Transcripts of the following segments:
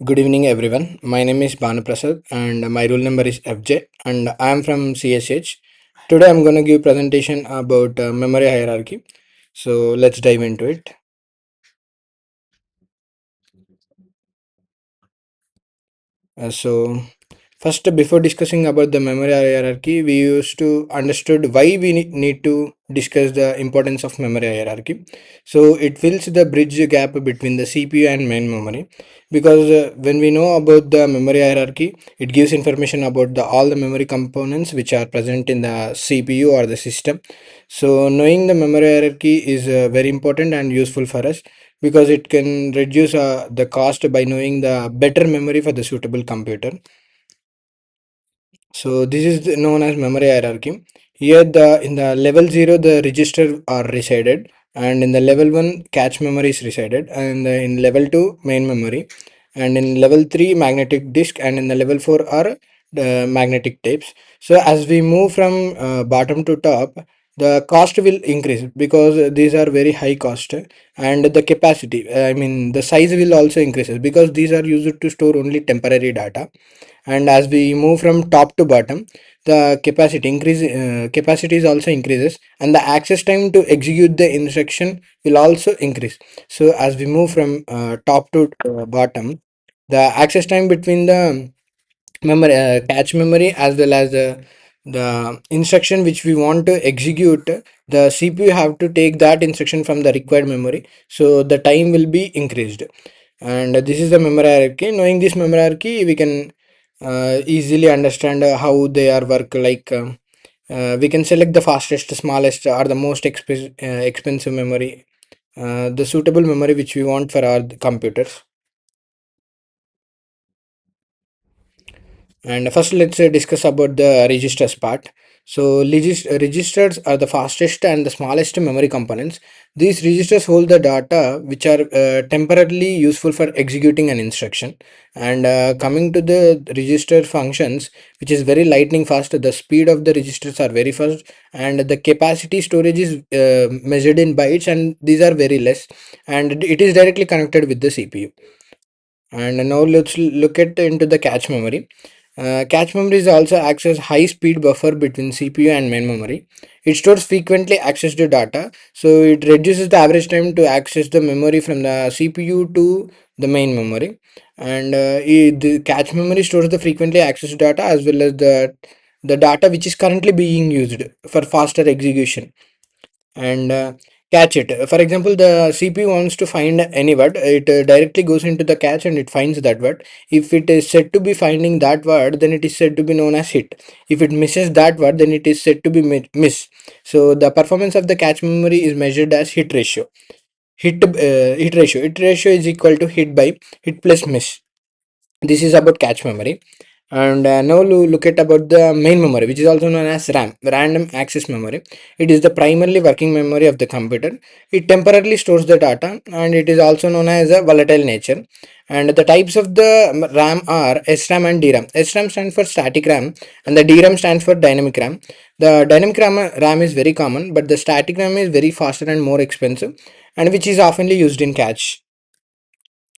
Good evening, everyone. My name is Banu Prasad, and my roll number is FJ, and I am from CSH. Today, I'm going to give presentation about memory hierarchy. So let's dive into it. So first, before discussing about the memory hierarchy, we used to understood why we need to discuss the importance of memory hierarchy. So it fills the bridge gap between the CPU and main memory, because when we know about the memory hierarchy, it gives information about the all the memory components which are present in the CPU or the system. So knowing the memory hierarchy is very important and useful for us because it can reduce the cost by knowing the better memory for the suitable computer. So this is known as memory hierarchy. Here the in the level 0 the register are resided, and in the level 1 cache memory is resided, and in level 2 main memory, and in level 3 magnetic disk, and in the level 4 are the magnetic tapes. So as we move from bottom to top, the cost will increase because these are very high cost, and the capacity, I mean the size will also increases because these are used to store only temporary data. And as we move from top to bottom, the capacity is also increases, and the access time to execute the instruction will also increase. So as we move from top to bottom, the access time between the memory cache memory as well as the instruction which we want to execute, the CPU have to take that instruction from the required memory, so the time will be increased. And this is the memory hierarchy. Knowing this memory hierarchy, we can easily understand how they are work, like we can select the fastest, smallest, or the most expensive memory, the suitable memory which we want for our computers. And first, let's discuss about the registers part. So, registers are the fastest and the smallest memory components. These registers hold the data which are temporarily useful for executing an instruction. And coming to the register functions, which is very lightning fast, the speed of the registers are very fast, and the capacity storage is measured in bytes, and these are very less, and it is directly connected with the CPU. And now let's look at into the cache memory. Cache memory is also acts as high speed buffer between CPU and main memory. It stores frequently accessed data, so it reduces the average time to access the memory from the CPU to the main memory. And the cache memory stores the frequently accessed data as well as the data which is currently being used for faster execution. And catch it. For example, the CPU wants to find any word, it directly goes into the cache and it finds that word. If it is said to be finding that word, then it is said to be known as hit. If it misses that word, then it is said to be miss. So the performance of the cache memory is measured as hit ratio. Hit ratio is equal to hit by hit plus miss. This is about cache memory. And now look at about the main memory, which is also known as RAM, random access memory. It is the primarily working memory of the computer. It temporarily stores the data, and it is also known as a volatile nature. And the types of the RAM are SRAM and DRAM. SRAM stands for static RAM, and the DRAM stands for dynamic RAM. The dynamic RAM is very common, but the static RAM is very faster and more expensive, and which is oftenly used in cache.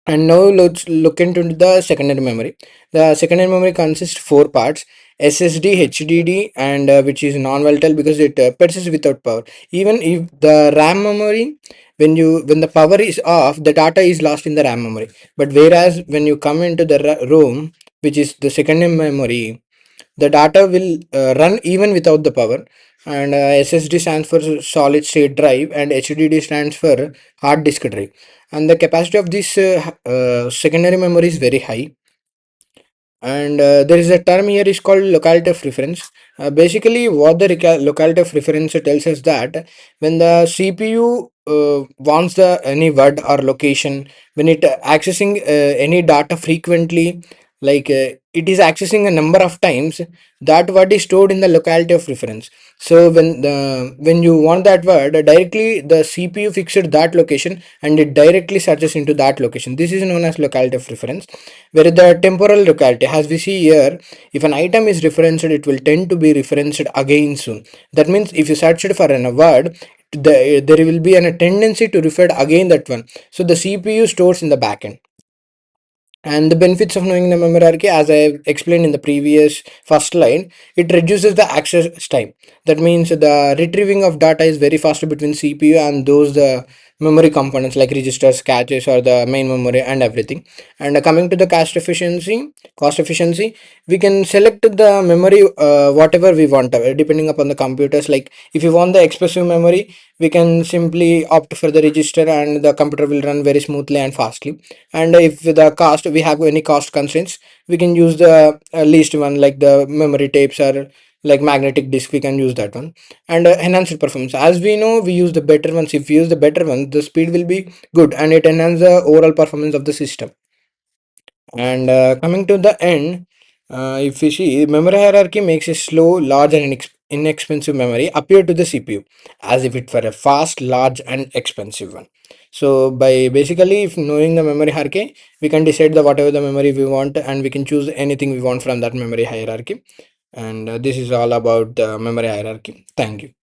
And now let's look into the secondary memory. The secondary memory consists four parts: SSD, HDD, and which is non-volatile because it persists without power. Even if the RAM memory, when the power is off, the data is lost in the RAM memory. But whereas when you come into the ROM, which is the secondary memory, the data will run even without the power. And SSD stands for solid state drive, and HDD stands for hard disk drive. And the capacity of this secondary memory is very high. And there is a term here is called locality of reference. Basically what the locality of reference tells us that when the CPU wants the any word or location, when it accessing any data frequently, like it is accessing a number of times, that word is stored in the locality of reference. So when you want that word, directly the CPU fixed that location and it directly searches into that location. This is known as locality of reference. Where the temporal locality, as we see here, if an item is referenced, it will tend to be referenced again soon. That means if you search it for a word, there will be a tendency to refer again that one. So the CPU stores in the backend. And the benefits of knowing the memory hierarchy, as I explained in the previous first slide, it reduces the access time. That means the retrieving of data is very fast between CPU and those the memory components like registers, caches, or the main memory and everything. And coming to the cost efficiency, we can select the memory whatever we want, depending upon the computers. Like if you want the expressive memory, we can simply opt for the register, and the computer will run very smoothly and fastly. And if the cost, we have any cost constraints, we can use the least one, like the memory tapes or like magnetic disk, we can use that one. And enhanced performance, as we know, we use the better ones. If we use the better ones, the speed will be good and it enhances the overall performance of the system. And coming to the end, if we see, memory hierarchy makes a slow, large, and inexpensive memory appear to the CPU as if it were a fast, large, and expensive one. So, by basically, if knowing the memory hierarchy, we can decide the whatever the memory we want, and we can choose anything we want from that memory hierarchy. And this is all about the memory hierarchy. Thank you.